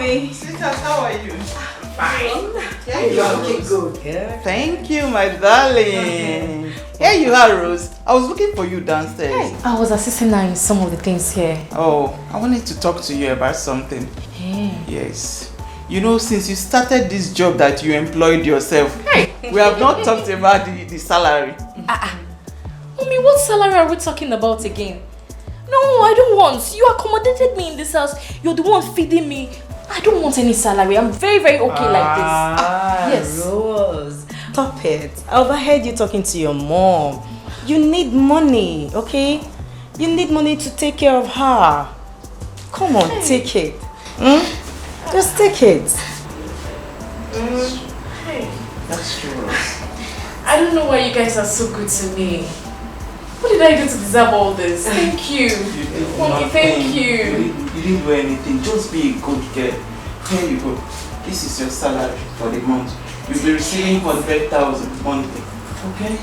mommy. Sweetheart, how are you? Fine. Yeah, you are looking good. Yeah. Thank you, my darling. Here you are, Rose. I was looking for you downstairs. Hey, I was assisting her in some of the things here. Oh, I wanted to talk to you about something. Hey. Yes. You know, since you started this job that you employed yourself, we have not talked about the salary. Mommy, what salary are we talking about again? No, I don't want. You accommodated me in this house. You're the one feeding me. I don't want any salary. I'm very, very okay like this. Yes. Rose, stop it. I overheard you talking to your mom. You need money, okay? You need money to take care of her. Come on, take it. Just take it. That's true, Rose. I don't know why you guys are so good to me. What did I do to deserve all this? Thank you. Mommy, thank you. You didn't do anything. Just be a good girl. Here you go. This is your salary for the month. You'll be receiving 100,000 monthly. Okay?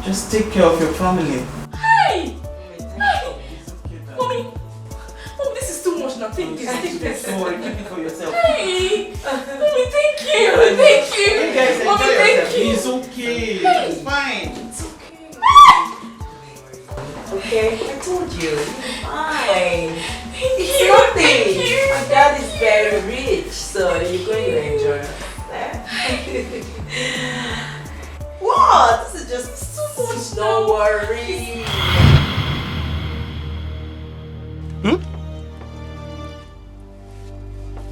Just take care of your family. Hey! Mommy, this is too much now. Take this, take this. Don't worry, keep it for yourself. Hey! Mommy, thank you. Thank you. You guys Mommy, enjoy thank yourself. you. It's okay. It's fine. It's okay. Okay, I told you. Fine. Thank It's you. nothing. Thank you. My dad is very rich, so you're going to enjoy it. What? This is just so much. Don't worry.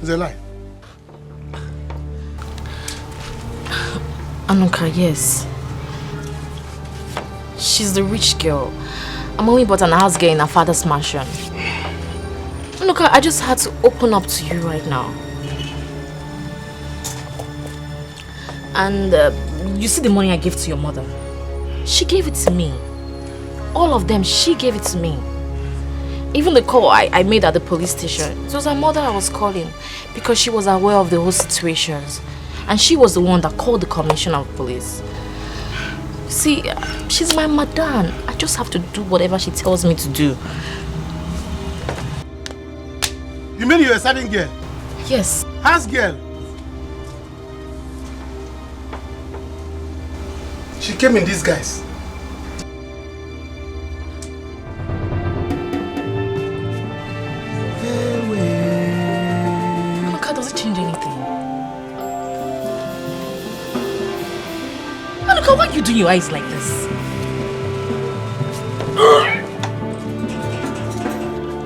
It's a lie. Anuka, yes. She's the rich girl. I'm only but an house girl in her father's mansion. Anuka, I just had to open up to you right now. And you see the money I gave to your mother? She gave it to me. All of them, she gave it to me. Even the call I made at the police station, it was her mother I was calling because she was aware of the whole situations. And she was the one that called the commissioner of police. See, she's my madam. I just have to do whatever she tells me to do. You mean you're a serving girl? Yes. House girl? She came in disguise. Anuka, does it change anything? Anuka, why are you doing your eyes like this?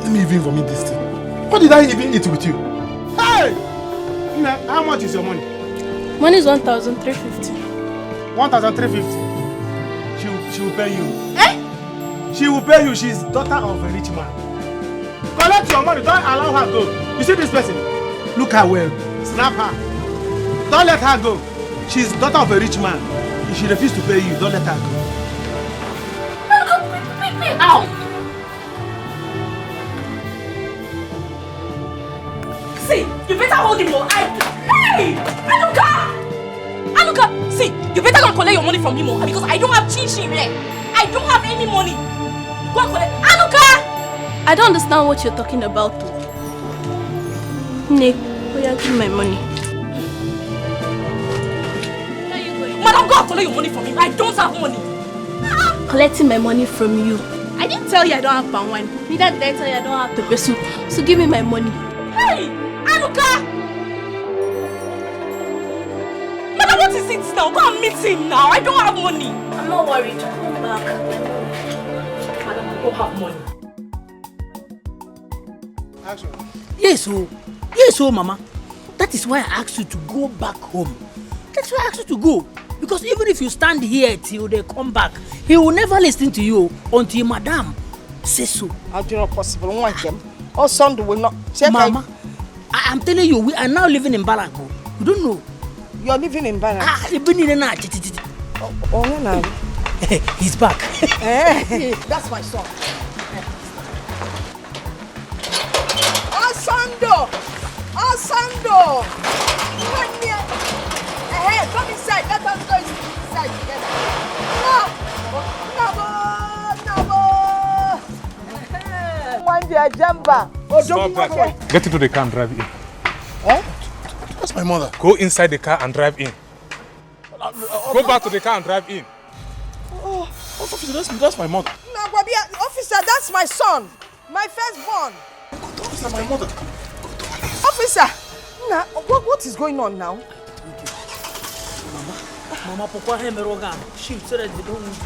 Let me even vomit this thing. What did I even eat with you? Hey! Nna, how much is your money? Money is 1,350. 1,350. She will pay you. Eh? She will pay you. She's daughter of a rich man. Collect your money. Don't allow her go. You see this person? Look her well. Snap her. Don't let her go. She's daughter of a rich man. If she refuses to pay you, don't let her go. Ow! See, you better hold him more. Hey! Anuka! Anuka, see, you better go and collect your money from him because I don't have chin-chin here. I don't have any money. Go and collect. Anuka! I don't understand what you're talking about. Nick, will you give me my money? Madam, go and collect your money from him. I don't have money. Collecting my money from you. I didn't tell you I don't have palm wine. Neither did I tell you I don't have pepper soup. So give me my money. Hey! Anuka! Madam, what is it now? Go and meet him now. I don't have money. I'm not worried. Come back. Madam, I don't have money. Action. Yes, Mama. That is why I asked you to go back home. That's why I asked you to go. Because even if you stand here till they come back, he will never listen to you until Madam says so. How do you know possible? One them. Or Sunday will not. Mama, I am telling you, we are now living in Balago. You don't know. You are living in Balago. Oh, no. He's back. That's my son. Asando! Come here. Come inside. Let us go inside together. No. One day, Jamba. Stop that. Get into the car and drive in. Eh? That's my mother. Go inside the car and drive in. Go back to the car and drive in. Oh, officer, that's my mother. No, officer, that's my son. My firstborn. Officer, my mother. Officer, now, what is going on now? Mama, pourquoi elle me regarde? She said that they don't move.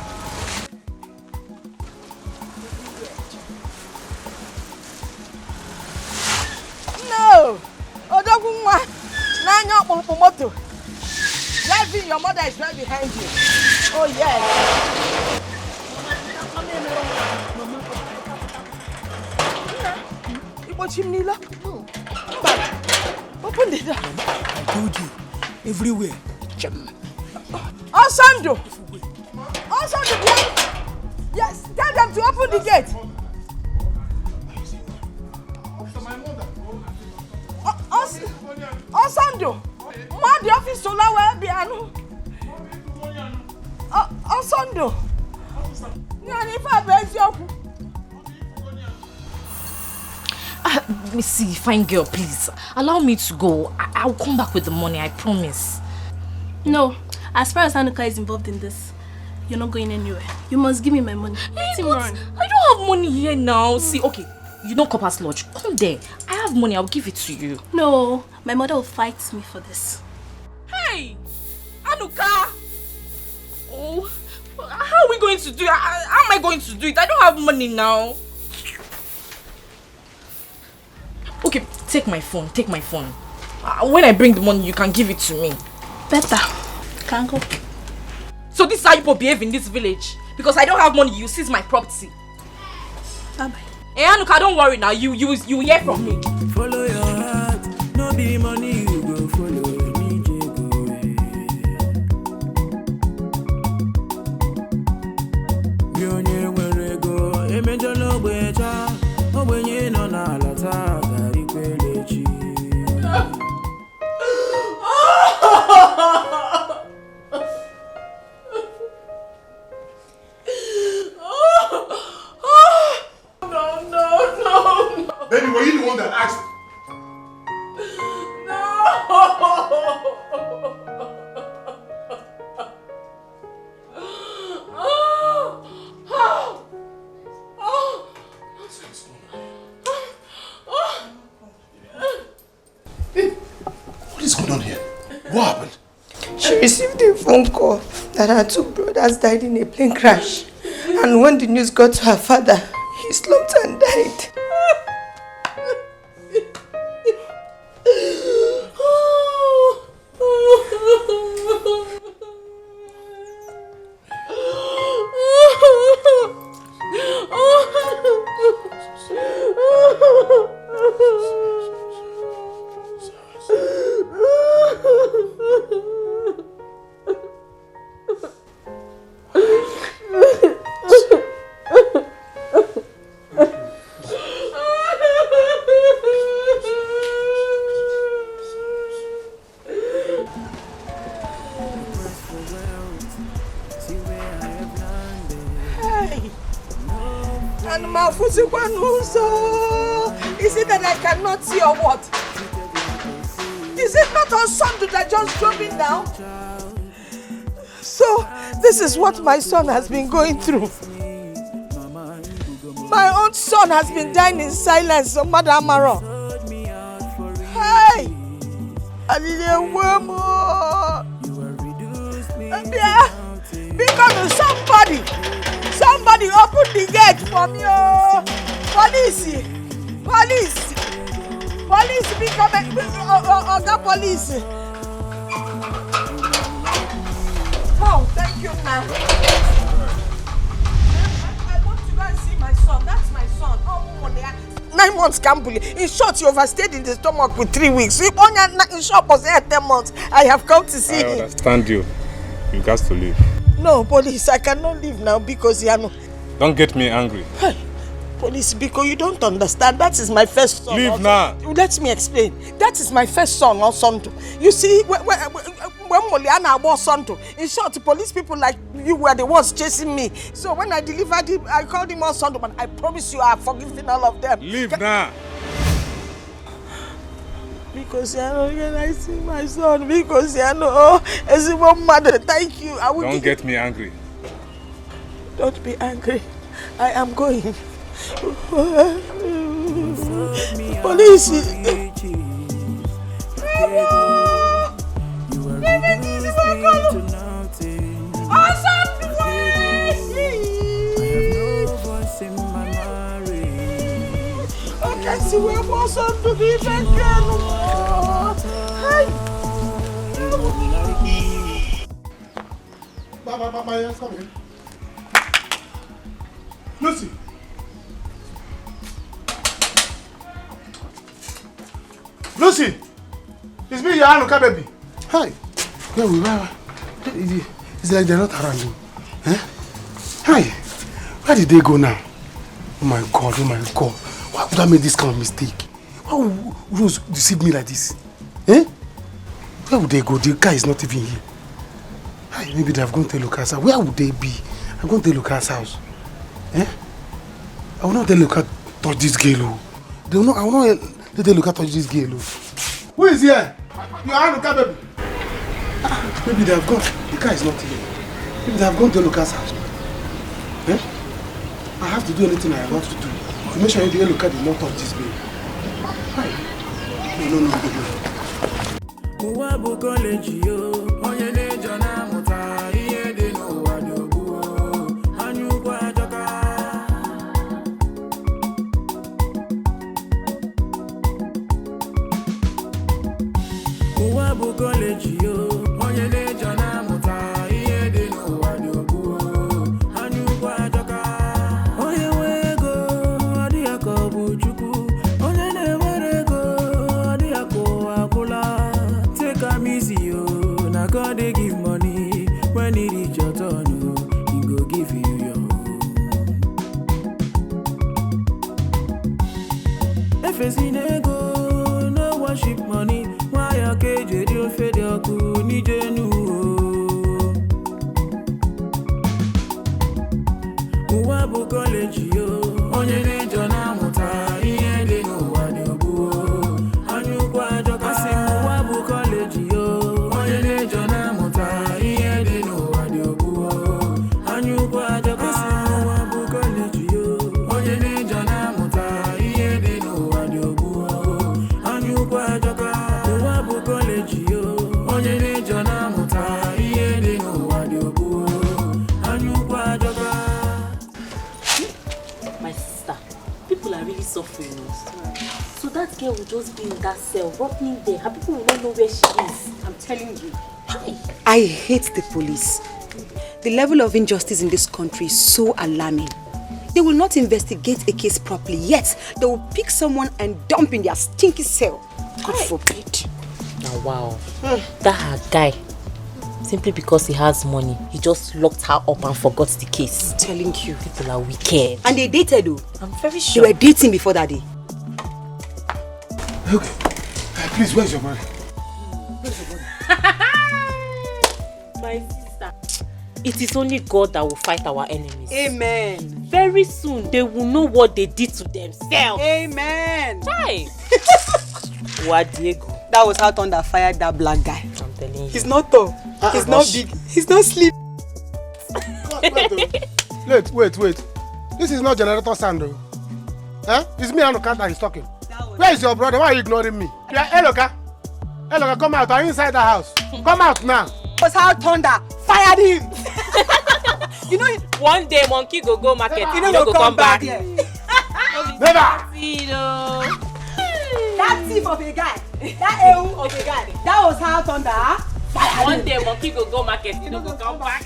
No! Odogunwa, Nanya Momoto. Driving, your mother is right behind you. Oh, yes. Nila? No. Open the door. I told you, everywhere. Osando! Osando, yes, tell them to open the gate. Osando! Ma the office so la we bianu. Osando! Nyani fa bezioku. Let me see, fine girl, please. Allow me to go. I'll come back with the money, I promise. No, as far as Anuka is involved in this, you're not going anywhere. You must give me my money. Hey, but I don't have money here now. See, okay, you know Copper's Lodge. Come there. I have money, I'll give it to you. No, my mother will fight me for this. Hey! Anuka! Oh, how are we going to do it? How am I going to do it? I don't have money now. Okay, take my phone, take my phone. When I bring the money, you can give it to me. Better. Can't go. So this is how you people behave in this village? Because I don't have money, you seize my property. Bye-bye. Hey, Anuka, don't worry now. You hear from me. Follow your heart, no be money you go follow. Baby, were you the one that asked? What is going on here? What happened? She received a phone call that her two brothers died in a plane crash. And when the news got to her father, he slumped and died. Is it that I cannot see or what? Is it not on Sunday that just drove in now? So, this is what my son has been going through. My own son has been dying in silence, so Mother Amaro. Hey! Because somebody open the gate for me, oh! Police! Become police! Oh, thank you, ma'am. I want to go and see my son. That's my son. Oh, 9 months, Kambuli. In short, you overstayed in the stomach with 3 weeks. In short, was 10 months. I have come to see him. I understand you. You got to leave. No, police, I cannot leave now because you know. Don't get me angry. Hey, police, because you don't understand. That is my first son. Leave now. Let me explain. That is my first son, Osonto. You see, when Moliana was Osonto, in short, police people like you were the ones chasing me. So when I delivered him, I called him Osonto, but I promise you I have forgiven all of them. Leave now. because when I see my son, because as a mother, thank you. I will Don't get me angry. Don't be angry. I am going. Police. I see where my son to be back. Baba, yes, come in. Lucy. Lucy! It's me, your Anuka baby. Hi. Where we are? It's like they're not around you. Eh? Hi. Where did they go now? Oh my God, oh my God. Why would I make this kind of mistake? Why would Rose deceive me like this? Eh? Where would they go? The guy is not even here. Hi, maybe they have gone to Lucas' house. Where would they be? I'm going to Lucas' house. Eh? I will not let Lucas touch this girl. I will not let Lucas touch this girl. Who is here? You are Lucas, baby. Maybe they have gone. The car is not here. Maybe they have gone to Lucas' house. Eh? I have to do anything I want to do to make sure the Lucas did not touch this baby. Hi. No. So that girl will just be in that cell, rotting there. Her people will not know where she is. I'm telling you. I hate the police. The level of injustice in this country is so alarming. They will not investigate a case properly, yet they will pick someone and dump in their stinky cell. God forbid. Oh, wow. That her guy, simply because he has money, he just locked her up and forgot the case. I'm telling you. People are wicked. And they dated though. I'm very sure. They were dating before that day. Okay. Please, where's your money? My sister, it is only God that will fight our enemies. Amen. Very soon, they will know what they did to themselves. Amen. Try. What Diego? That was how Thunder fired that black guy. I'm telling you. He's not tall. He's not big. He's not sleep. Wait. This is not generator sound though. Huh? It's me and Oka that is talking. Where is your brother? Why are you ignoring me? Yeah, Eloka, come out. Are you inside the house? Come out now. That was how Thunder fired him. You know, one day monkey go market. You know, go come back. Never. That thief of a guy, that ew of a guy, that was how Thunder fired him. One day monkey go market. You know, go come back.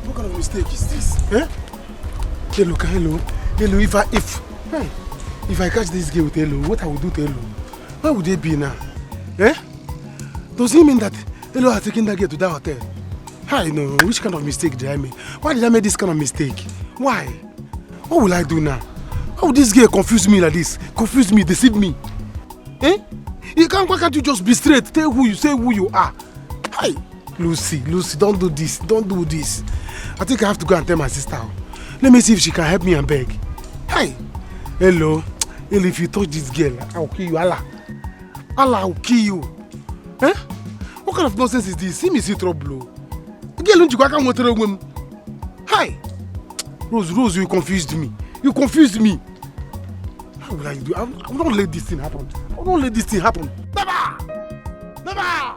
What kind of mistake is this? Eh? Hello. If I catch this girl with Hello, what I will do to Hello? Where would they be now? Eh? Does it mean that Hello has taken that girl to that hotel? I know. Which kind of mistake did I make? Why did I make this kind of mistake? Why? What will I do now? How would this girl confuse me like this? Confuse me, deceive me? Eh? Why can't you just be straight? Say who you are. Hi. Lucy, don't do this. Don't do this. I think I have to go and tell my sister. Let me see if she can help me and beg. Hey, hello. If you touch this girl, I'll kill you. Allah, I'll kill you. Eh? What kind of nonsense is this? See me see trouble. Girl, don't you go with a woman? Hi, Rose, you confused me. You confused me. How will I do? I will not let this thing happen. I will not let this thing happen. Never! Never!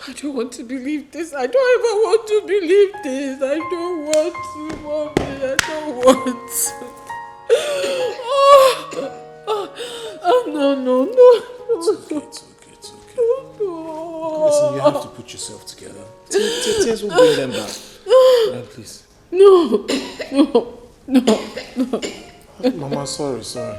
I don't want to believe this. I don't ever want to believe this. I don't want to, Mommy. I don't want to. No. It's okay. No. Listen, you have to put yourself together. Tears will bring them back. Right, please. No. Mama, sorry. It's okay.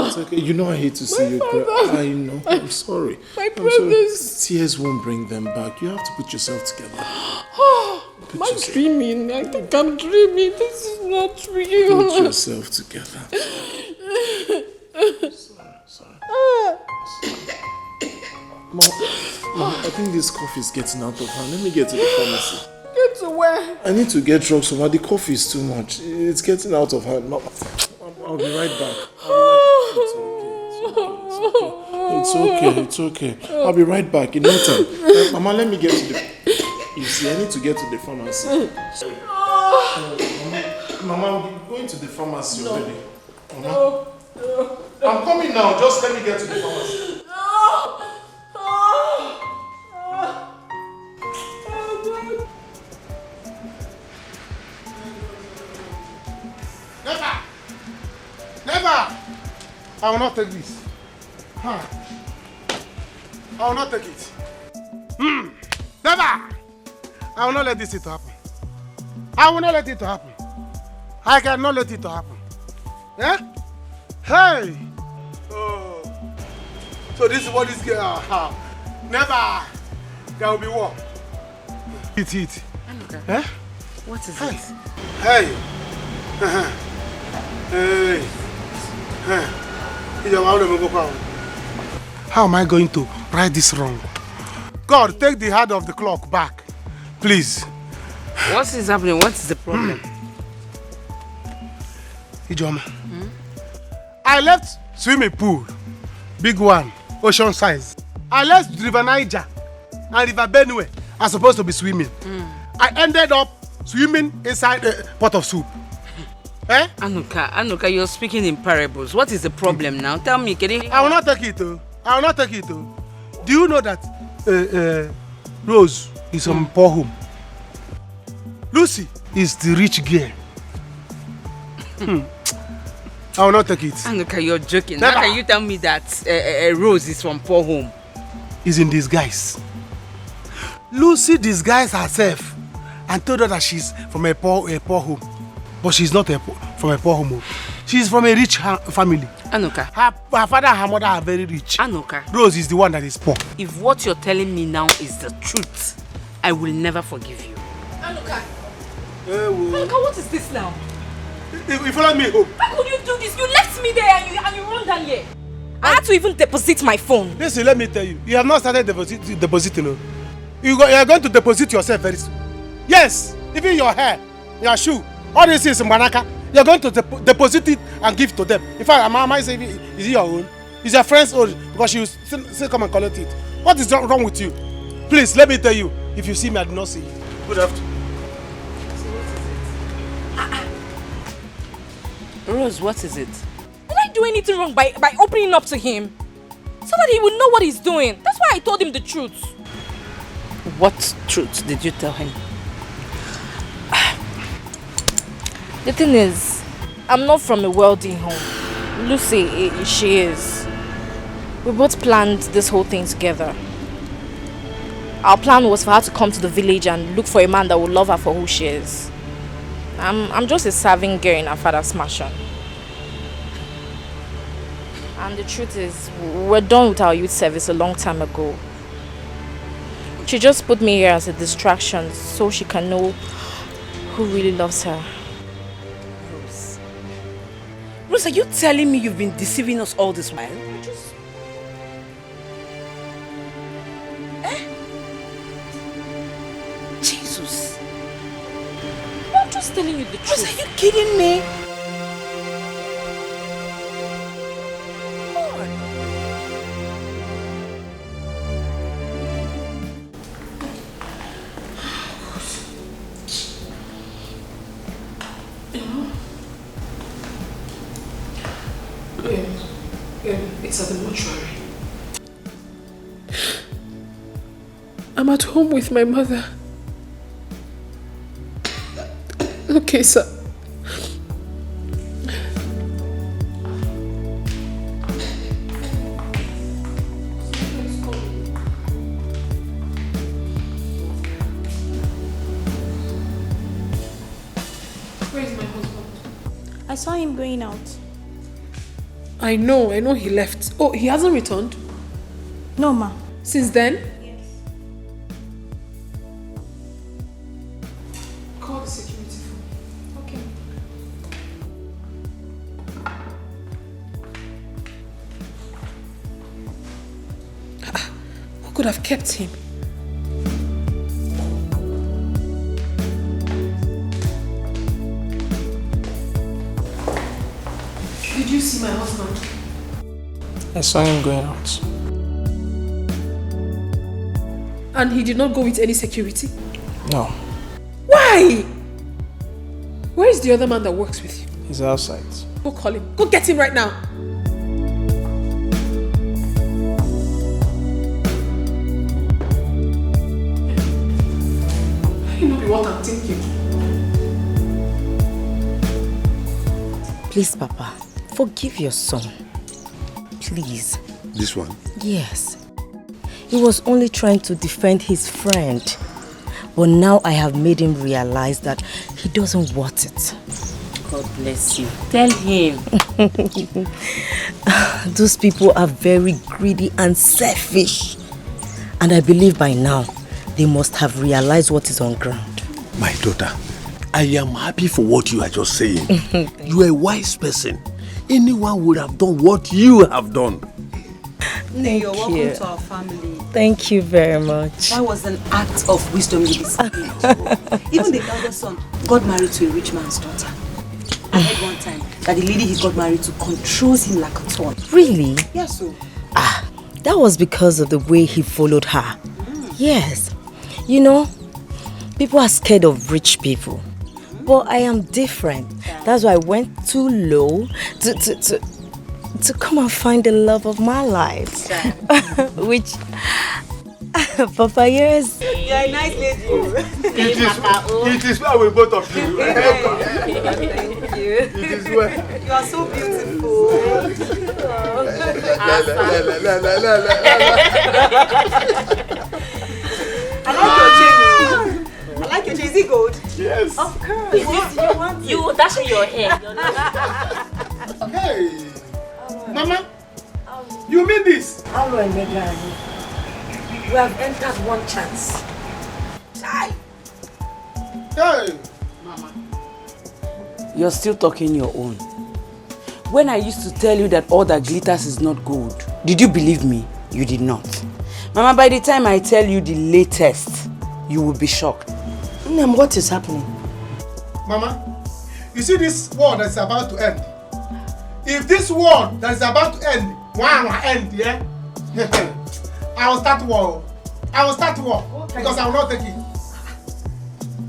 It's okay. You know I hate to see you cry. I know. I'm sorry. My brothers. Tears won't bring them back. You have to put yourself together. Am I dreaming? I think I'm dreaming. This is not real. Put yourself together. Sorry. Mom, I think this cough is getting out of hand. Let me get to the pharmacy. Get to where? I need to get drugs from her. The cough is too much. It's getting out of hand. I'll be right back. It's okay. I'll be right back in no time. Mama, let me get to the... You see, I need to get to the pharmacy. Mama, I'm going to the pharmacy already. Mama. I'm coming now. Just let me get to the pharmacy. Never! I will not take this. I will not take it. Never! I will not let this happen. I will not let it happen. I cannot let it happen. Yeah? Hey! Oh. So this is what this girl... Never! There will be war. Eat. Okay. Eh? What is it? Hey! How am I going to right this wrong? God, take the hand of the clock back, please. What is happening? What is the problem? Ijoma, I left swimming pool, big one, ocean size. I left River Niger and River Benue. I'm supposed to be swimming. I ended up swimming inside a pot of soup. Eh? Anuka, you're speaking in parables. What is the problem now? Tell me, can you... I will not take it, though. I will not take it, though. Do you know that Rose is from poor home? Lucy is the rich girl. I will not take it. Anuka, you're joking. How can you tell me that Rose is from poor home? Is in disguise. Lucy disguised herself and told her that she's from a poor home. But she's not from a poor home. She's from a rich family. Anuka. Her father and her mother are very rich. Anuka. Rose is the one that is poor. If what you're telling me now is the truth, I will never forgive you. Anuka. Anuka, what is this now? You follow me home. How could you do this? You left me there and you run down here. I had to even deposit my phone. Listen, let me tell you. You have not started depositing. You are going to deposit yourself very soon. Yes, even your hair, your shoe, all this is Manaka. You are going to deposit it and give to them. In fact, I say, is it your own? Is your friend's own? Because she will still come and collect it. What is wrong with you? Please, let me tell you. If you see me, I do not see you. Good afternoon. Rose, what is it? Did I do anything wrong by opening up to him? So that he would know what he's doing. That's why I told him the truth. What truth did you tell him? The thing is, I'm not from a wealthy home. Lucy, she is. We both planned this whole thing together. Our plan was for her to come to the village and look for a man that would love her for who she is. I'm just a serving girl in her father's mansion. And the truth is, we're done with our youth service a long time ago. She just put me here as a distraction so she can know who really loves her. Rose, are you telling me you've been deceiving us all this while? Jesus. I'm just telling you the truth. Rose, are you kidding me? It's at the mortuary. I'm at home with my mother. Okay, sir. Where is my husband? I saw him going out. I know he left. Oh, he hasn't returned? No, ma. Since then? Yes. Call the security phone. Okay. Who could have kept him? Did you see my husband? I saw him going out. And he did not go with any security? No, Why? Where is the other man that works with you? he's outside. Go call him. Go get him right now. You know what I'm thinking. Please, Papa, forgive your son. Please. This one? Yes. He was only trying to defend his friend. But now I have made him realize that he doesn't want it. God bless you. Tell him. Those people are very greedy and selfish. And I believe by now, they must have realized what is on ground. My daughter, I am happy for what you are just saying. You are a wise person. Anyone would have done what you have done. You're welcome to our family. Thank you very much. That was an act of wisdom you displayed. Even the elder son got married to a rich man's daughter. I heard one time that the lady he got married to controls him like a toy. Really? Yes, so. That was because of the way he followed her. Yes. You know, people are scared of rich people. But I am different. That's why I went too low to come and find the love of my life. Which, Papa, yes. You're a nice lady. It is well with both of you. Thank you. It is well. You are so beautiful. I like your chain. Is it gold? Yes. Of course. You dashing your hair. Hey. Mama, you mean this? Hello, Omega. We have entered one chance. Hey. Mama. You're still talking your own. When I used to tell you that all that glitters is not gold, did you believe me? You did not. Mama, by the time I tell you the latest, you will be shocked. What is happening? Mama, you see this war that's about to end? If this war that is about to end, yeah? I will start war. Because I will not take it.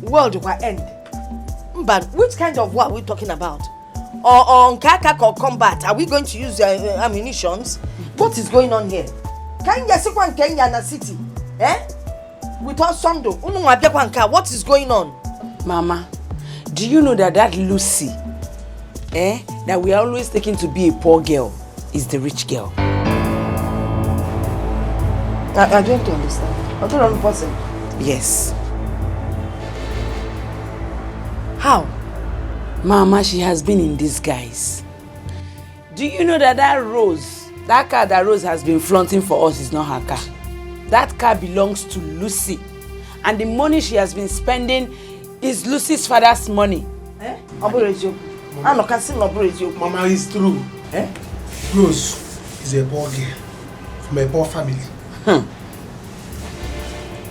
World will end. But which kind of war are we talking about? Or on Kakak or combat? Are we going to use ammunitions? What is going on here? Kenya city. Eh? With us Sondo. What is going on? Mama, do you know that Lucy, that we are always taking to be a poor girl, is the rich girl? I don't understand. I don't understand. Yes. How? Mama, she has been in disguise. Do you know that that car that Rose has been flaunting for us is not her car? That car belongs to Lucy. And the money she has been spending is Lucy's father's money. Mama, it's true. Eh? Rose is a poor girl from a poor family.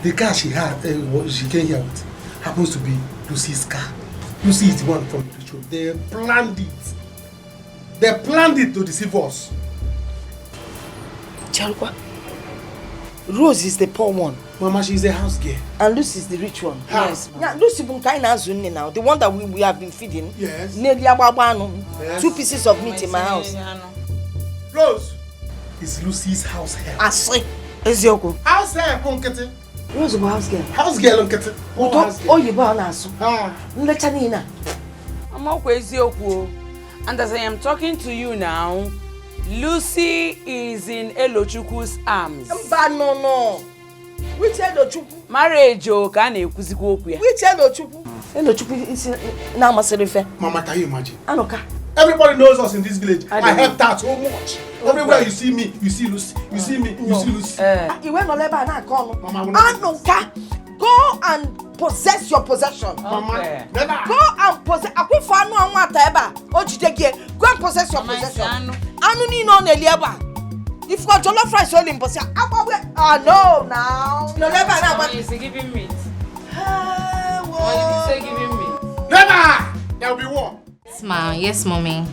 The car she had, she came here with, happens to be Lucy's car. Lucy is the one from the show. They planned it. They planned it to deceive us. Chalwa, Rose is the poor one. Mama, she's a house girl. And Lucy is the rich one. Yes. Yeah, Lucy Bunkaina now, the one that we have been feeding. Yes. Yes. 2 pieces of meat in my house. Rose is Lucy's house help. Asri. Ezioko. House help, Unkete. Rose is house girl. House girl, Unkete. Oh, you born asu. Nlechanina. I'm okay, Ezioko. And as I am talking to you now, Lucy is in Elochukwu's arms. No. Which Elochukwu? Marriage, Which Elochukwu? Elochukwu is now Maserife. Mama, can you imagine? Anoka. Everybody knows us in this village. I helped her so much. Everywhere you see me, you see Lucy. You see me, you see Lucy. You went on Leba and Anoka. Go and possess your possession. Mama, never. Go and possess. Akwifanu anwateba. Ojidege. Go and possess your possession. Anu ni no nelieba. If you got jollof rice only in possession, no now. No never. Mama, you say giving meat. What did you say giving meat? Never. There will be war. Yes, ma. Yes, mommy.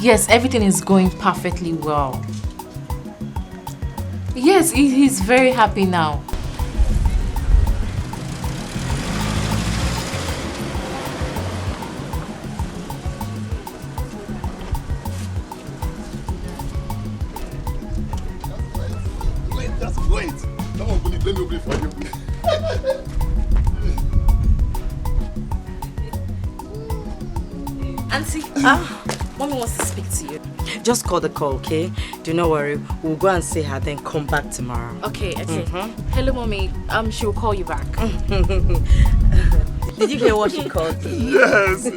Yes, everything is going perfectly well. Yes, he's very happy now. Wait. Come on, please. Let me open it for you. Auntie, mommy wants to speak to you. Just call the call, okay? Do not worry. We'll go and see her, then come back tomorrow. Okay. Hello, mommy. She will call you back. Did you hear what she called you? Yes.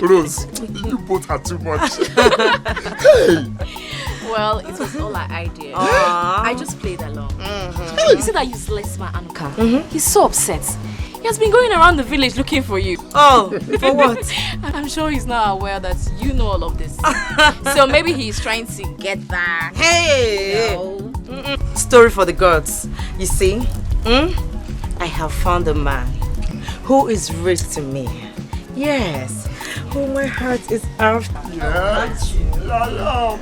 Rose, you both are too much. Hey. Well, it was all our idea. I just played along. You see that useless man, Anuka? He's so upset. He has been going around the village looking for you. Oh, for what? I'm sure he's not aware that you know all of this. So maybe he's trying to get back. Hey! Story for the gods. You see, I have found a man who is rich to me. Yes, who my heart is after. Yes, I am.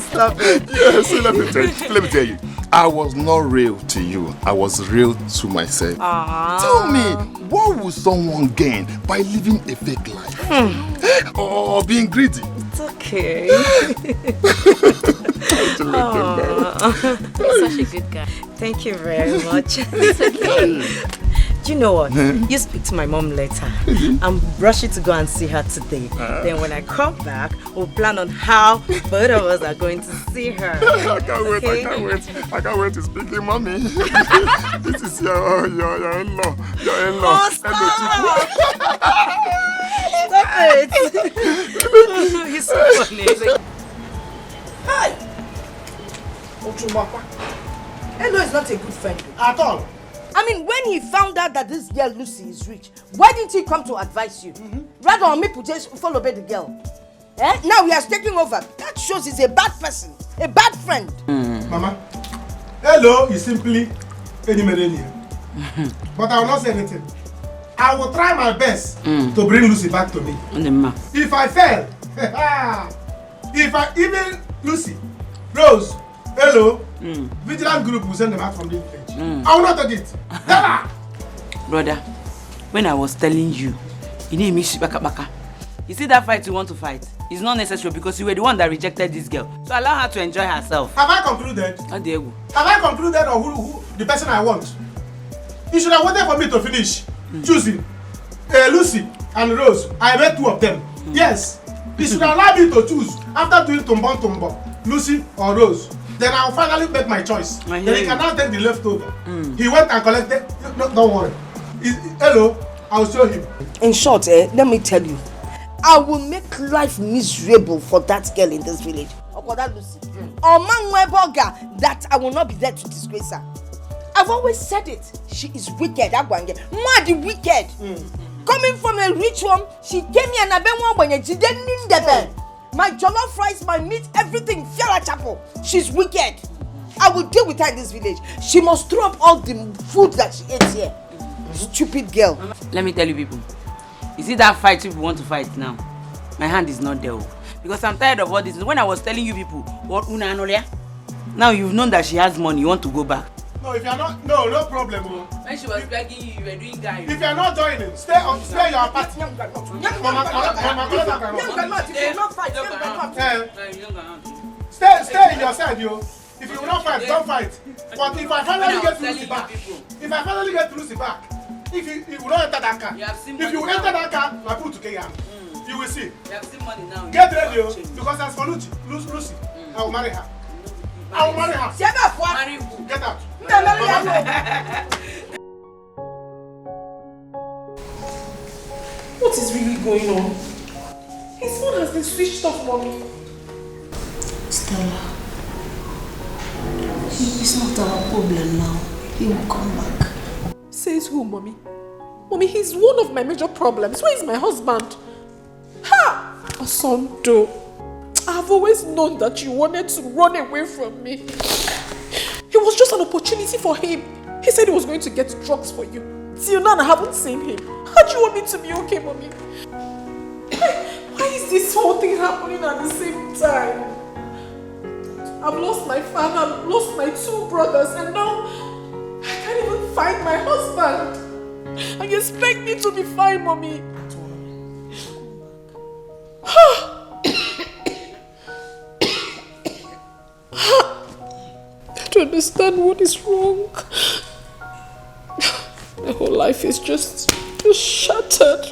Stop it. Yes, let me tell you. I was not real to you. I was real to myself. Tell me, what would someone gain by living a fake life? Or being greedy? It's okay. You're such a good guy. Thank you very much. It's okay. Do you know what? You speak to my mom later. I'm rushing to go and see her today. Then when I come back, we'll plan on how both of us are going to see her. I can't wait. I can't wait to speak to mommy. This is your in-law. Your in-law. Oh, stop! Stop it! He's so funny. Hi! Ochumaka. Elo is not a good friend. At all. I mean, when he found out that this girl Lucy is rich, why didn't he come to advise you? Rather than me to just follow the girl. Now he has taken over. That shows he's a bad person, a bad friend. Mama, hello is simply any millennium. But I will not say anything. I will try my best to bring Lucy back to me. If I fail, even Lucy, Rose, hello, vigilant group will send them out from the village. I will not take it. Never! Brother, when I was telling you, you need me baka. You see that fight you want to fight? It's not necessary because you were the one that rejected this girl. So allow her to enjoy herself. Have I concluded? Have I concluded on who the person I want? You should have waited for me to finish choosing Lucy and Rose. I met 2 of them. Yes. You should allow me to choose after doing Tumbo, Lucy or Rose. Then I'll finally make my choice. Then he can now take the leftover. He went and collected. No, don't worry. Hello, I'll show him. In short, let me tell you, I will make life miserable for that girl in this village. Or for that Lucy. Or man Weboga, that I will not be there to disgrace her. I've always said it. She is wicked, Agwange. Mad wicked. Coming from a rich one, she came here and I been one when she didn't need the bed. My jollof rice, my meat, everything. Fiala Chapo. She's wicked. I will deal with her in this village. She must throw up all the food that she ate here. Stupid girl. Let me tell you people. You see that fight people want to fight now? My hand is not there. Because I'm tired of all this. When I was telling you people, what Una Anolia? Now you've known that she has money, you want to go back. No, if you're not, no problem. When she was begging you, you were doing guys. If you're not joining, stay your apartment. Stay in your side, yo. If you will not fight, don't fight. But if I finally get Lucy back, if you will not enter that car, if you enter that car, I put together. You will see. You have seen money now. Get ready, yo. Because as for Lucy, I will marry her. I will marry her. Marry who? Get out. What is really going on? His phone has been switched off, Mommy. Stella, it's not our problem now. He will come back. Says who, Mommy? Mommy, he's one of my major problems. Where is my husband? Ha! Asanto, I've always known that you wanted to run away from me. It was just an opportunity for him. He said he was going to get drugs for you. Till now, I haven't seen him. How do you want me to be okay, Mommy? Why is this whole thing happening at the same time? I've lost my father, I've lost my 2 brothers, and now I can't even find my husband. And you expect me to be fine, Mommy? I don't understand what is wrong. My whole life is just shattered.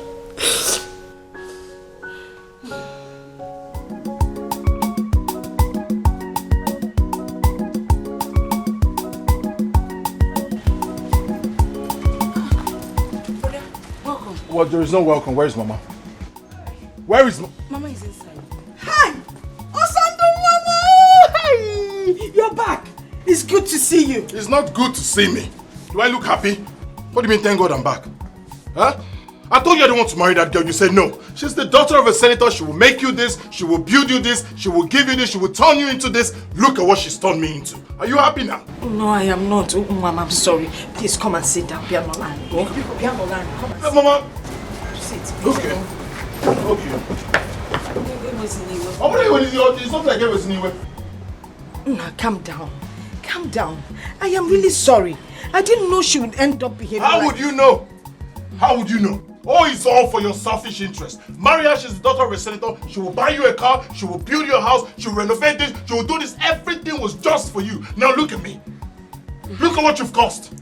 Well, there is no welcome. Where is Mama? Where is Mama is inside. Hi! Osando Mama! Hi! You're back. It's good to see you. It's not good to see me. Do I look happy? What do you mean, thank God I'm back? Huh? I told you I didn't want to marry that girl. You said no. She's the daughter of a senator. She will make you this. She will build you this. She will give you this. She will turn you into this. Look at what she's turned me into. Are you happy now? No, I am not. Oh, Mama, I'm sorry. Please come and sit down. Piano line. Piano line. Come and sit. Mama. Sit. Okay. Okay. It's not like I was anywhere. Calm down. Calm down. I am really sorry. I didn't know she would end up behaving How would you know? How would you know? Oh, it's all for your selfish interest. Maria, she's the daughter of a senator. She will buy you a car. She will build your house. She will renovate this. She will do this. Everything was just for you. Now look at me. Look at what you've cost.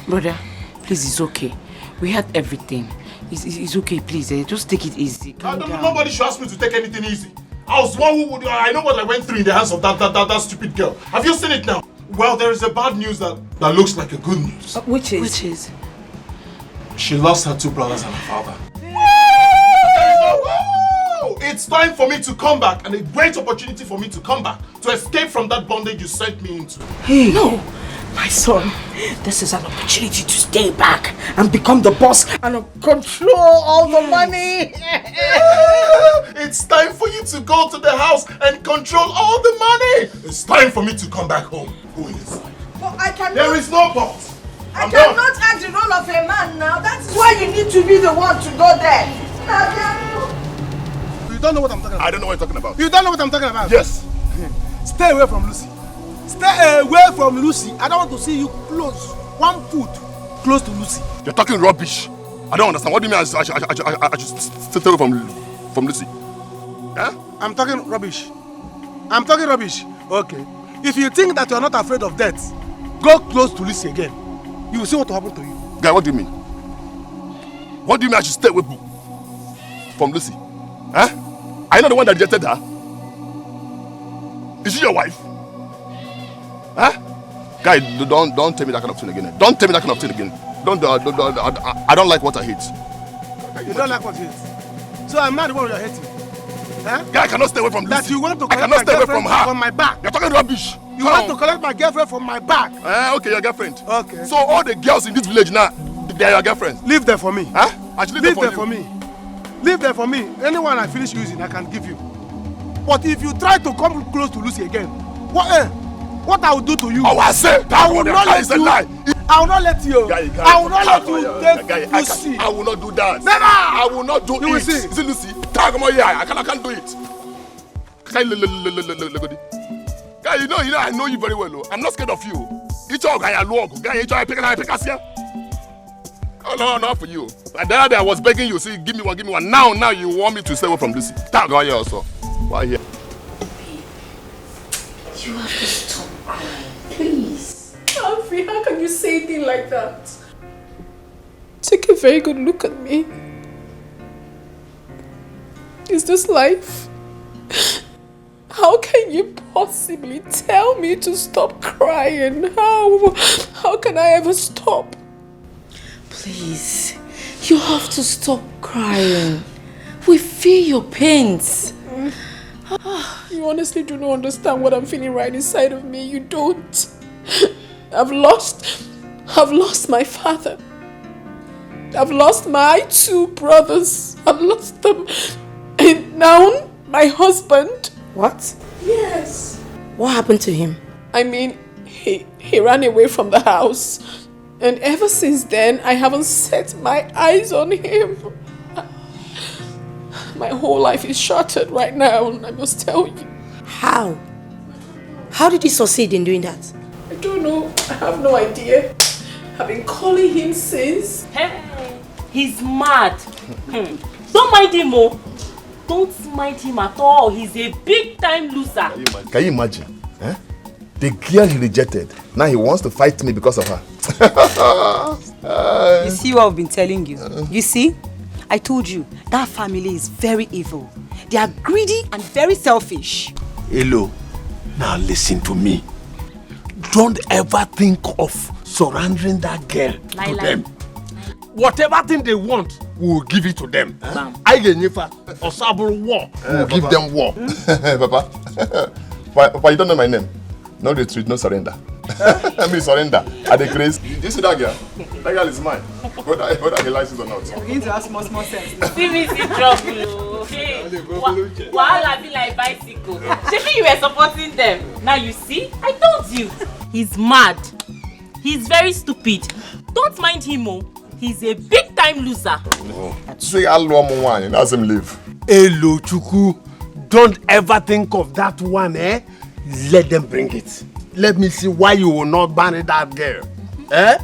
Brother, please, it's okay. We had everything. It's okay, please. Just take it easy. Nobody should ask me to take anything easy. I was one who would. I know what I went through in the hands of that stupid girl. Have you seen it now? Well, there is a bad news that looks like a good news. Which is? She lost her 2 brothers and her father. It's time for me to come back, and a great opportunity for me to come back, to escape from that bondage you sent me into. Hey. No, my son, this is an opportunity to stay back and become the boss and control all the money. It's time for you to go to the house and control all the money. It's time for me to come back home. Go inside. But I cannot. There is no but. I cannot act the role of a man now. That's why you need to be the one to go there. You don't know what I'm talking about. I don't know what you're talking about. You don't know what I'm talking about? Yes. Stay away from Lucy. Stay away from Lucy. I don't want to see you close. 1 foot close to Lucy. You're talking rubbish. I don't understand. What do you mean I should stay away from Lucy? Huh? I'm talking rubbish. I'm talking rubbish. Okay. If you think that you're not afraid of death, go close to Lucy again. You will see what will happen to you. Guy, what do you mean? What do you mean I should stay away from Lucy? Huh? Are you not the one that rejected her? Is she your wife? Huh? Guy, don't tell me that kind of thing again. Don't tell me that kind of thing again. I don't like what I hate. You don't like what you hate? So I'm not the one you're hating. Huh? Guy, I cannot stay away from Lucy. That you want to I cannot stay away from her. On my back. You're talking rubbish. You want to collect my girlfriend from my back? Okay, your girlfriend. Okay. So all the girls in this village now, they are your girlfriends? Leave them for me. Huh? I should leave them for me. Leave them for me. Anyone I finish using, I can give you. But if you try to come close to Lucy again, what I will do to you? Oh, I say, I will not let you. I will not let you. I will not let you take Lucy. I will not do that. Never. I will not do it. You will see. Is it Lucy? Come on here. I can't do it. Guy, you know, I know you very well. Oh. I'm not scared of you. Each guy I log. Guy, each I pick us here. Oh no, not for you. The other day I was begging you, see, give me one. Now you want me to stay away from Lucy. Tag on here also. Why here? You have to stop crying, please. Alfie, how can you say a thing like that? Take a very good look at me. Is this life? How can you possibly tell me to stop crying? How can I ever stop? Please, you have to stop crying. We feel your pains. You honestly do not understand what I'm feeling right inside of me. You don't. I've lost my father. I've lost my 2 brothers. I've lost them. And now my husband. What? Yes. What happened to him? I mean, he ran away from the house. And ever since then, I haven't set my eyes on him. My whole life is shattered right now, I must tell you. How? How did you succeed in doing that? I don't know. I have no idea. I've been calling him since. Hey, he's mad. Don't mind him, oh. Don't mind him at all. He's a big-time loser. Can you imagine? Eh? The girl he rejected, now he wants to fight me because of her. You see what I've been telling you? You see? I told you, that family is very evil. They are greedy and very selfish. Hello, now listen to me. Don't ever think of surrendering that girl to them. Whatever thing they want, we will give it to them. I will give them war. Papa, you don't know my name. No retreat, no surrender. I mean surrender. Are they crazy? You see that girl? That girl is mine. Whether he likes it or not. You're beginning to have small sense. See me see trouble. Hey, Wahala be like bicycle. Maybe you were supporting them. Now you see, I told you. He's mad. He's very stupid. Don't mind him, oh. He's a big-time loser. Say hello, one. Let him live. Hello, Chuku. Don't ever think of that one, eh? Let them bring it. Let me see why you will not marry that girl. Eh?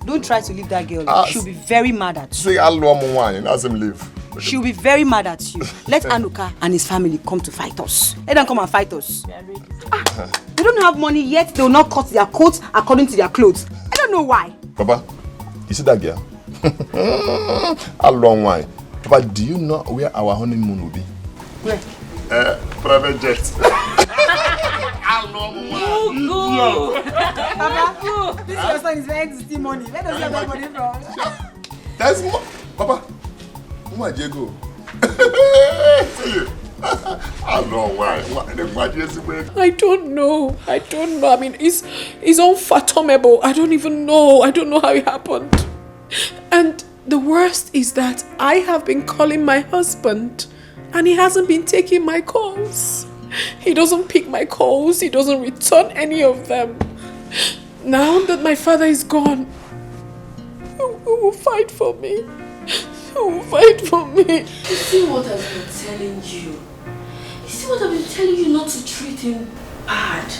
Don't try to leave that girl. She'll be very mad at you. Say hello, one. Let him live. She'll be very mad at you. Let Anuka and his family come to fight us. Let them come and fight us. They don't have money yet. They will not cut their coats according to their clothes. I don't know why. Papa, you see that girl? A long way. Papa, do you know where our honeymoon will be? Where? Private jet. Papa, this your son is very existing money. Where does he have that money from? That's more. Papa, where did you go? See you. I don't know why. I don't know. I mean, it's unfathomable. I don't even know. I don't know how it happened. And the worst is that I have been calling my husband and he hasn't been taking my calls. He doesn't pick my calls. He doesn't return any of them. Now that my father is gone, who will fight for me? Who will fight for me? You see what I've been telling you? You see what I've been telling you not to treat him bad?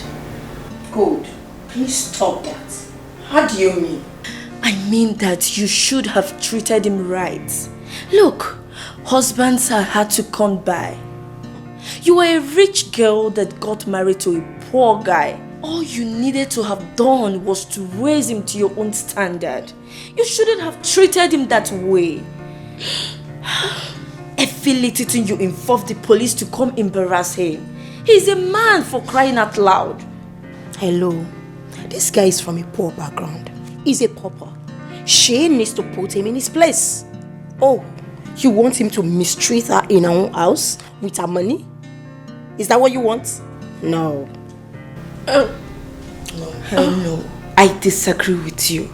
Good. Please stop that. How do you mean? I mean that you should have treated him right. Look, husbands are hard to come by. You were a rich girl that got married to a poor guy. All you needed to have done was to raise him to your own standard. You shouldn't have treated him that way. Every little thing you involved the police to come embarrass him. He's a man, for crying out loud. Hello, this guy is from a poor background. He's a pauper. She needs to put him in his place. Oh, you want him to mistreat her in her own house with her money? Is that what you want? No. No, I disagree with you.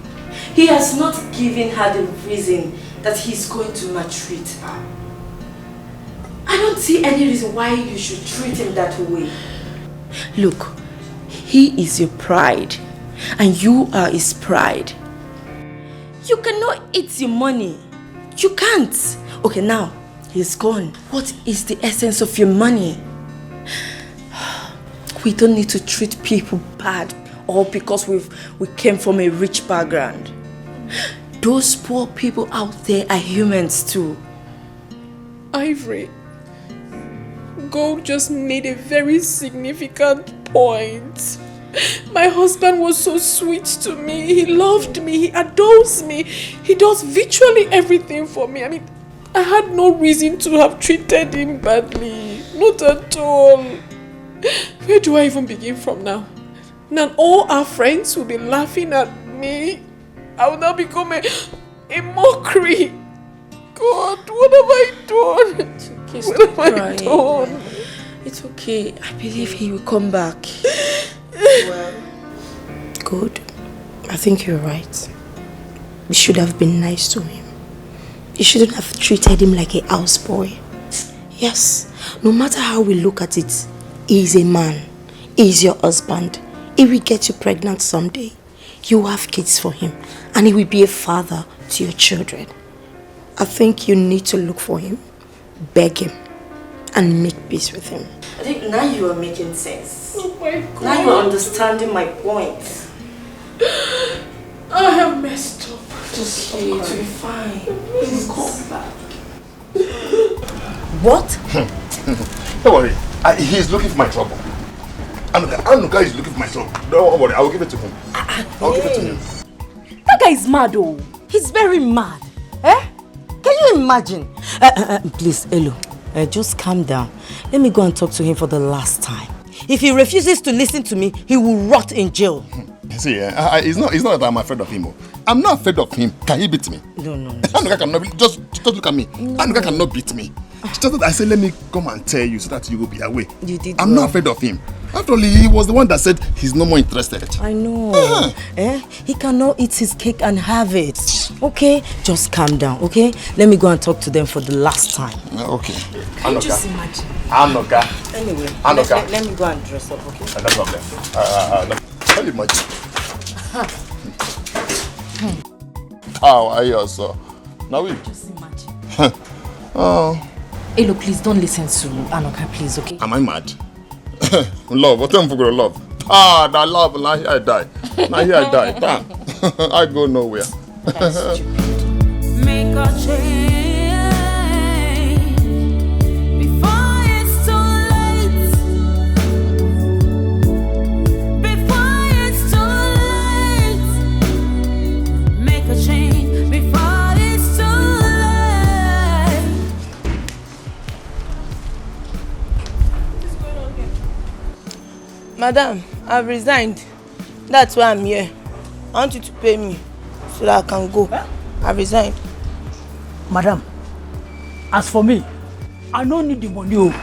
He has not given her the reason that he's going to maltreat her. I don't see any reason why you should treat him that way. Look, he is your pride and you are his pride. You cannot eat your money. You can't. Okay, now he's gone. What is the essence of your money? We don't need to treat people bad all because we came from a rich background. Those poor people out there are humans too. Ivory, gold just made a very significant point. My husband was so sweet to me. He loved me. He adores me. He does virtually everything for me. I mean, I had no reason to have treated him badly. Not at all. Where do I even begin from now? Now all our friends will be laughing at me. I will now become a mockery. God, what have I done? It's okay, what have I done? It's okay. I believe he will come back. Well, good. I think you're right. We should have been nice to him. You shouldn't have treated him like a houseboy. Yes, no matter how we look at it, he is a man. He is your husband. He will get you pregnant someday. You will have kids for him. And he will be a father to your children. I think you need to look for him, beg him, and make peace with him. I think now you are making sense. Oh my God. Now you are understanding my point. I have messed up. Just okay, to be fine. He will come back. What? Don't worry. He's looking for my trouble. Anuka is looking for my trouble. Don't worry, I will give it to him. I'll give it to him. That guy is mad, oh. He's very mad. Eh? Can you imagine? Please, Elo, just calm down. Let me go and talk to him for the last time. If he refuses to listen to me, he will rot in jail. See, it's not that I'm afraid of him. I'm not afraid of him. Can he beat me? No. Anuka cannot. Just look at me. No. Anuka cannot beat me. It's just that I said, let me come and tell you so that you will be away. You did I'm not afraid of him. After all, he was the one that said he's no more interested. I know. He cannot eat his cake and have it. Okay? Just calm down, okay? Let me go and talk to them for the last time. Okay. Can you just imagine? Anuka. Anyway, Anuka. Let me go and dress up, okay? No problem. Can you imagine? How are you also? Now we just imagine. Elo, please don't listen to Anuka, please, okay? Am I mad? Love, what am I going to love? That love, now here I die. Damn. I go nowhere. That's stupid. Make a change before it's too late. Before it's too late. Make a change before it's too late. Madam, I've resigned. That's why I'm here. I want you to pay me so that I can go. I've resigned. Madam, as for me, I don't need the money.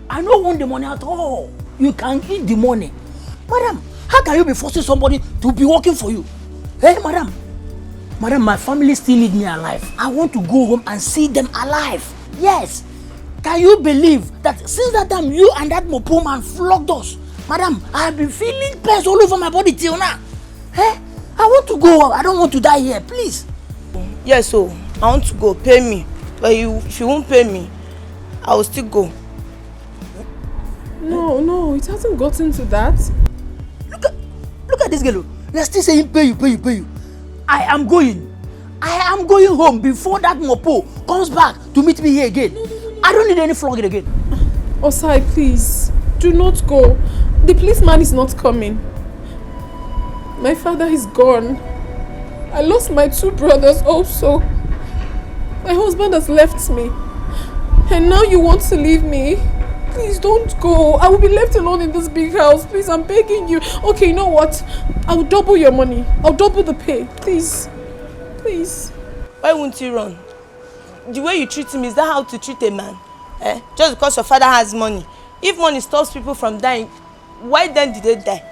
I don't want the money at all. You can eat the money. Madam, how can you be forcing somebody to be working for you? Hey, madam. Madam, my family still need me alive. I want to go home and see them alive. Yes. Can you believe that since that time you and that Mopo man flogged us? Madam, I have been feeling pains all over my body till now. Hey, I want to go home. I don't want to die here, please. Yes, so I want to go. Pay me. But if you won't pay me, I will still go. No, it hasn't gotten to that. Look at this girl. They're still saying pay you. I am going home before that Mopo comes back to meet me here again. I don't need any flogging again. Osai, please, do not go. The policeman is not coming. My father is gone. I lost my 2 brothers also. My husband has left me. And now you want to leave me? Please don't go. I will be left alone in this big house. Please, I'm begging you. Okay, you know what? I'll double your money. I'll double the pay. Please. Why won't you run? The way you treat him, is that how to treat a man? Just because your father has money. If money stops people from dying, why then did they die?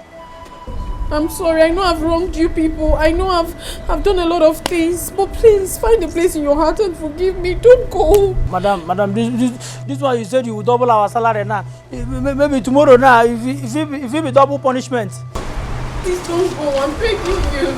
I'm sorry. I know I've wronged you people. I know I've done a lot of things. But please, find a place in your heart and forgive me. Don't go. Madam, this one you said you will double our salary now. Maybe tomorrow now, if it be double punishment. Please don't go. I'm begging you.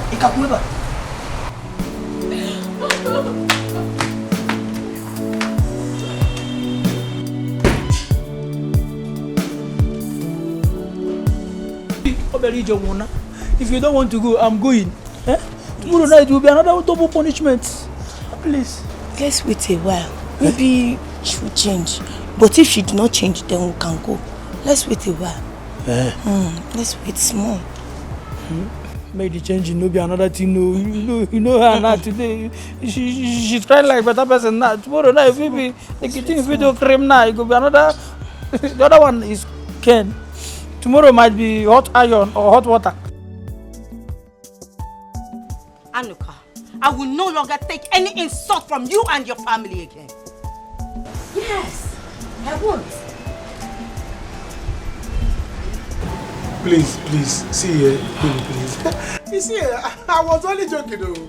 If you don't want to go, I'm going. Eh? Tomorrow night will be another double punishment. Please. Let's wait a while. Maybe she will change. But if she do not change, then we can go. Let's wait a while. Let's wait small. Make the change, no be another thing. No, you know her now today. She's crying like a better person now. Tomorrow night, if we be the kitchen video cream now, it could be another. The other one is Ken. Tomorrow might be hot iron or hot water. Anuka, I will no longer take any insult from you and your family again. Yes, I won't. Please, see here, please. You see, I was only joking though.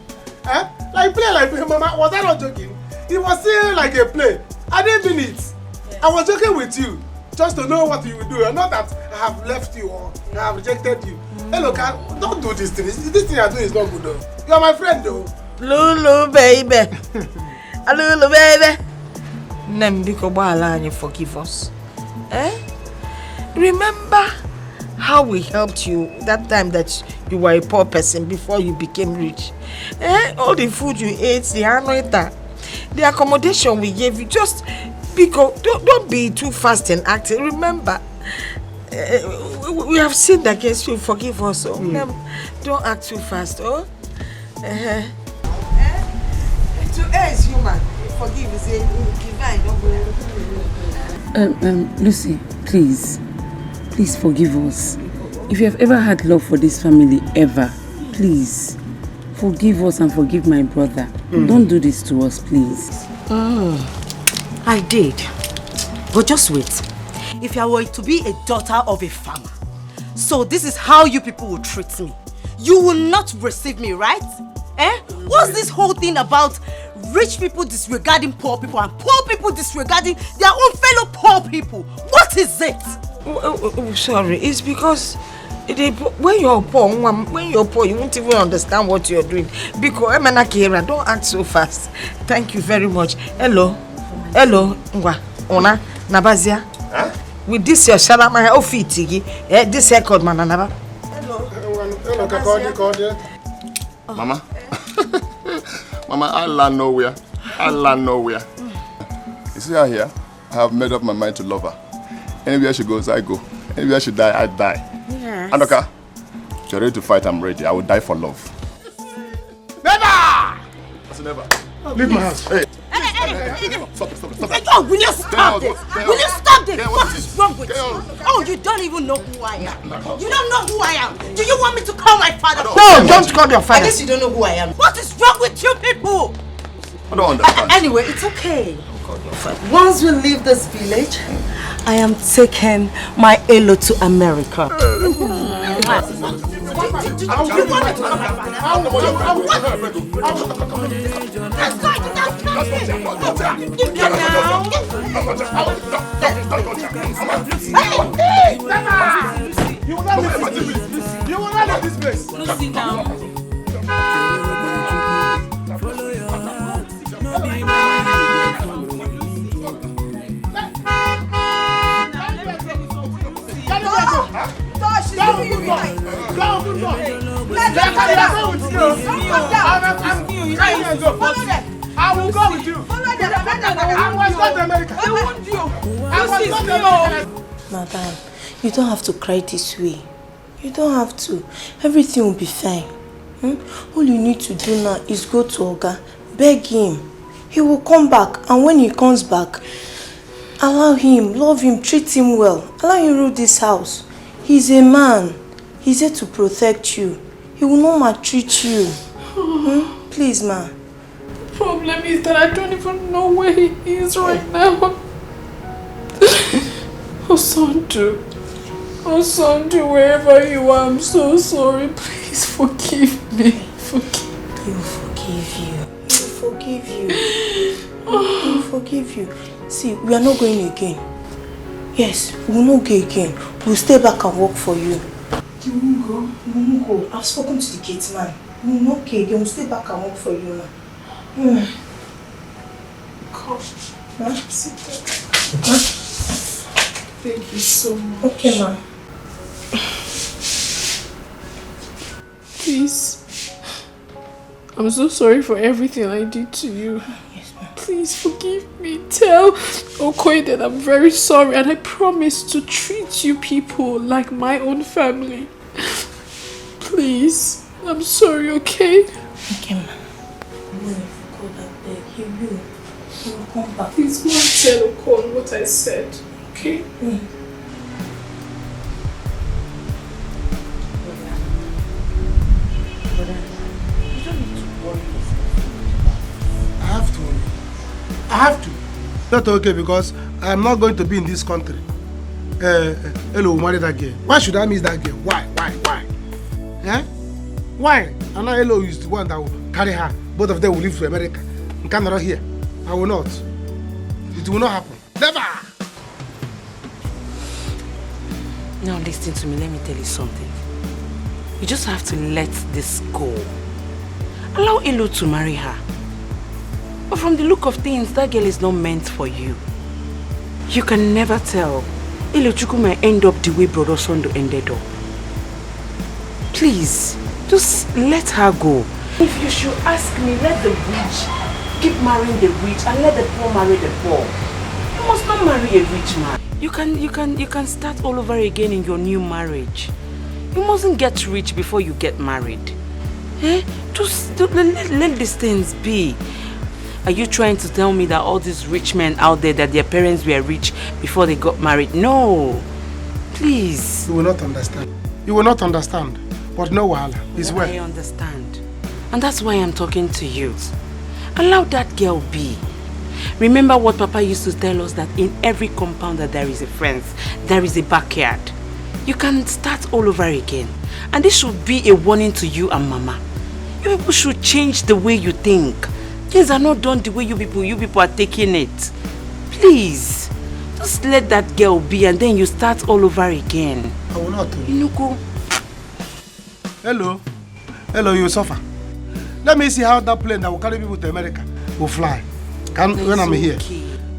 Like play, Mama, was I not joking? It was still like a play. I didn't mean it. I was joking with you, just to know what you will do. And not that I have left you or I have rejected you. Hey, look, don't do this thing. This thing I do is not good though. You are my friend though. Lulu, baby. Lulu, baby. Nembiko Bala, and you forgive us. Remember how we helped you that time that you were a poor person before you became rich? All the food you ate, the anoita, the accommodation we gave you, just because don't be too fast in acting. Remember, we have sinned against you. Forgive us. Don't act too fast. To err is human. Forgive is divine. Lucy, please forgive us. If you have ever had love for this family, ever, please forgive us and forgive my brother. Don't do this to us, please. I did. But just wait. If I were to be a daughter of a farmer, so this is how you people will treat me. You will not receive me, right? What's this whole thing about rich people disregarding poor people and poor people disregarding their own fellow poor people? What is it? Sorry, it's because when you're poor, you won't even understand what you're doing. Because don't act so fast. Thank you very much. Hello, Ona, Nabazia. With this your shalama ofitigi, this record man Naba. Hello, Mama. Mama, I land nowhere. You see her here? I have made up my mind to love her. Anywhere she goes, I go. Anywhere she die, I die. Yes. Andoka, if you're ready to fight, I'm ready. I will die for love. Never! That's never. Leave my house. Hey. Stop. Will you stop this? Will you stop this? What is wrong with you? Oh, you don't even know who I am. You don't know who I am. Do you want me to call my father? No, don't call your father. I guess you don't know who I am. What is wrong with you people? I don't understand. Anyway, it's okay. Once we leave this village, I am taking my Elo to America. You will not leave this place. Lucy now. I will go with you. I was not American. Madam, you don't have to cry this way. You don't have to. Everything will be fine. All you need to do now is go to Oga, beg him. He will come back, and when he comes back, allow him, love him, treat him well. Allow him rule this house. He's a man. He's here to protect you. He will not maltreat you. Please, ma. The problem is that I don't even know where he is right now. Osanto, Oh, Sunday, wherever you are, I'm so sorry. Please forgive me. He'll forgive you. He'll forgive you. He'll forgive you. See, we are not going again. Yes, we will not go again. We'll stay back and work for you. You won't go? We won't go. I've spoken to the gate man. We will not go again. We'll stay back and work for you now. Come. Huh? Sit down. Thank you so much. Okay, ma'am. Please. I'm so sorry for everything I did to you. Yes, ma'am. Please forgive me. Tell Okoye that I'm very sorry and I promise to treat you people like my own family. Please. I'm sorry, okay? Okay, ma'am. Go back there. He will. He will come back. Please go and tell Okoye what I said. Okay? I have to. Not okay because I'm not going to be in this country. Hello, marry that girl. Why should I miss that girl? Why? Eh? Why? And now Hello is the one that will carry her. Both of them will leave to America. In Canada here. I will not. It will not happen. Never! Now listen to me, let me tell you something. You just have to let this go. Allow Elo to marry her. But from the look of things, that girl is not meant for you. You can never tell. Elo Chuku may end up the way Brother Sondo ended up. Please, just let her go. If you should ask me, let the rich keep marrying the rich and let the poor marry the poor. You must not marry a rich man. You can start all over again in your new marriage. You mustn't get rich before you get married. Just let these things be. Are you trying to tell me that all these rich men out there, that their parents were rich before they got married? No. Please. You will not understand. You will not understand. But no wahala. It's well. I understand. And that's why I'm talking to you. Allow that girl be. Remember what Papa used to tell us, that in every compound that there is a fence, there is a backyard. You can start all over again. And this should be a warning to you and Mama. You people should change the way you think. Things are not done the way you people are taking it. Please. Just let that girl be and then you start all over again. I will not. Inuko. Hello, you suffer. Let me see how that plane that will carry people to America will fly. When I'm here.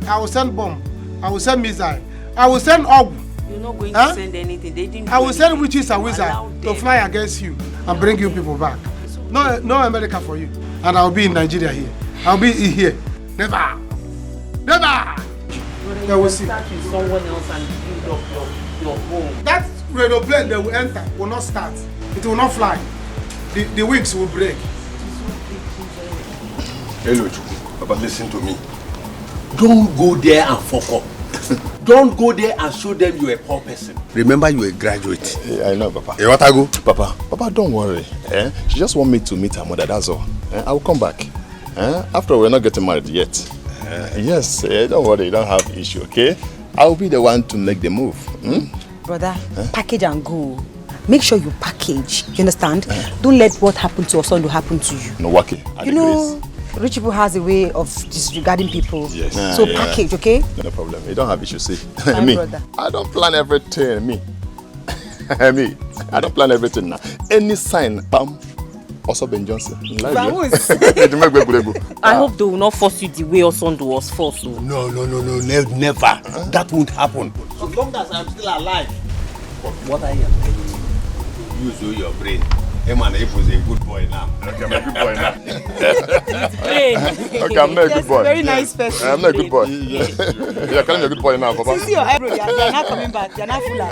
I will send bomb. I will send missile. I will send Og. You're not going to send anything. They didn't. I will send witches and wizards to fly against you and bring you people back. No America for you. And I'll be in Nigeria here. I'll be here. Never. Never. You will start with someone else and build up your home. That radio plane they will enter will not start. It will not fly. The wings will break. Hello, Chuku. Papa, listen to me. Don't go there and fuck up. Don't go there and show them you're a poor person. Remember, you're a graduate. Yeah, I know, Papa. You want to go? Papa, don't worry. She just wants me to meet her mother, that's all. I will come back. After all, we're not getting married yet. Yes, don't worry, you don't have issue, okay? I'll be the one to make the move. Brother, package and go. Make sure you package, you understand? Don't let what happened to Osondo happen to you. No, Waki. You know, rich people has a way of disregarding people. Yes. So package, okay? No problem. You don't have issue, see. My Me, brother. I don't plan everything. Me, I don't plan everything now. Any sign, bam. Also Ben Johnson. I hope they will not force you the way Osondo was forced. No, never. That won't happen. As long as I'm still alive. But what I am telling you, use your brain. Hey man, he was a good boy now. Okay, I'm a good boy now. Brain. Okay, I'm not a good boy. Very nice person. I'm not a good boy. You're calling me a good boy now, Papa. See your eyebrow, they're not coming back. They're not full of.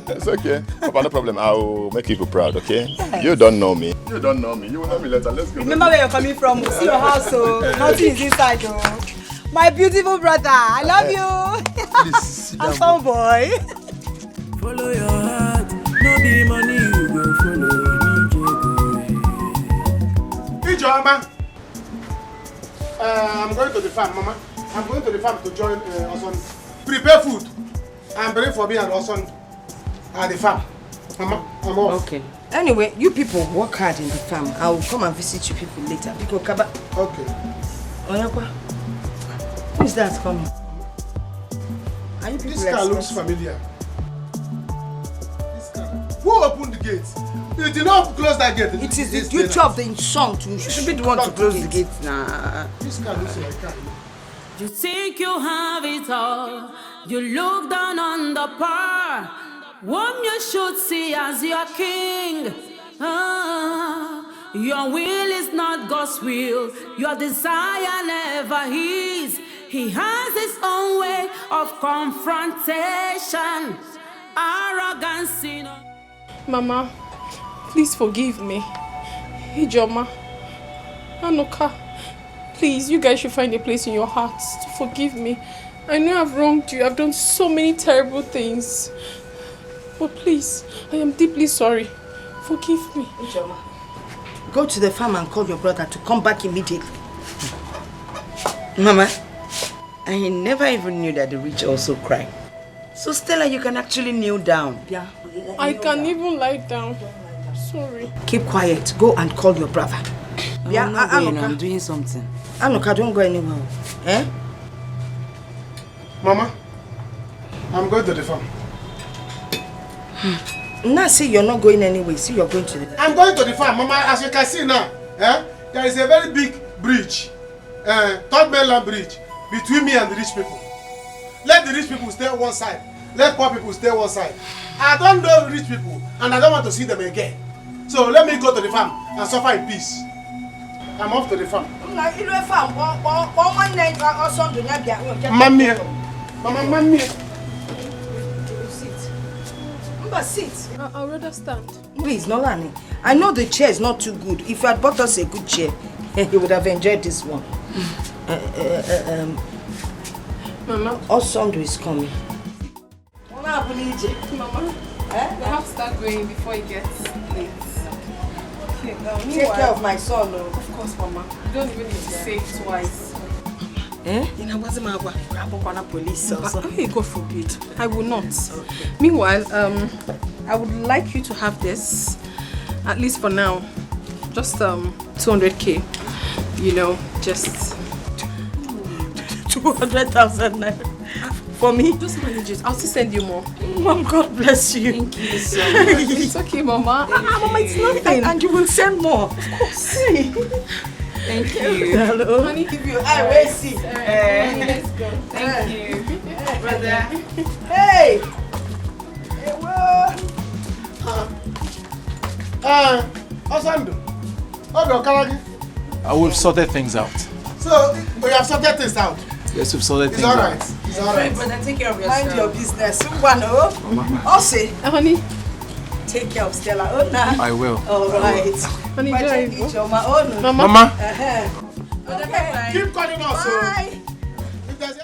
It's okay. Papa, no problem. I'll make people proud, okay? Yes. You don't know me. You will know me later. Let's go. Remember where you're coming from. See your house, so nothing is inside, though. My beautiful brother, I love you. Please, I'm some boy. Follow your heart, no be money you go follow. Mama, I'm going to the farm, Mama. I'm going to the farm to join Osondo. Prepare food and bring for me and Osondo. at the farm. Mama, I'm off. Okay. Anyway, you people work hard in the farm. I will come and visit you people later. Because Kaba. Okay. Oyakwa. Who is that coming? Are you people This car looks familiar. This car. Who opened the gate? You did not close that gate. It is the duty of the insult. You should be the one to close the gate now. This car looks like a car. You think you have it all. You look down on the poor. Whom you should see as your king. Your will is not God's will. Your desire never is. He has his own way of confrontation. Arrogance. Mama, please forgive me. Ijoma, Anuka, please, you guys should find a place in your hearts to forgive me. I know I've wronged you. I've done so many terrible things. But please, I am deeply sorry. Forgive me. Ijoma, go to the farm and call your brother to come back immediately. Mama, I never even knew that the rich also cry. So Stella, you can actually kneel down. Yeah. I can't even lie down. Sorry. Keep quiet. Go and call your brother. I'm not going. I'm doing something. Anuka, don't go anywhere. Eh? Mama, I'm going to the farm. Now see you're not going anywhere. See you're going to the... I'm going to the farm, Mama. As you can see now, there is a very big bridge, third mainland bridge, between me and the rich people. Let the rich people stay on one side. Let poor people stay on one side. I don't know rich people, and I don't want to see them again. So let me go to the farm and suffer in peace. I'm off to the farm. Mammy, Mama, mammy. Sit. I'll rather stand. Please, Nolani. I know the chair is not too good. If you had bought us a good chair, you would have enjoyed this one. Mama. Osondo is coming. Mama, I have to start going before it gets late. Okay, take care of my son. Of course, Mama. You don't even need to say it twice. Eh? Police also. God forbid. I will not. Okay. Meanwhile, I would like you to have this, at least for now, just 200k. You know, just 200,000 naira for me. Just manage it. I'll still send you more. Mom, God bless you. Thank you so much. It's okay, Mama. Mama, it's nothing. And you will send more. Of course. Thank you. Hello. Honey, give you I will see. Honey, let's go. Thank you. Brother. Hey. Hey, whoa. Osando. We've sorted things out. So, we have sorted things out. Yes, we've sorted things out. It's all right. Brother, take care of yourself. Mind your business. Also, honey, take care of Stella. Oh, nah. I will. All right. Honey, Mama. Mama. Okay. Keep calling us. Bye.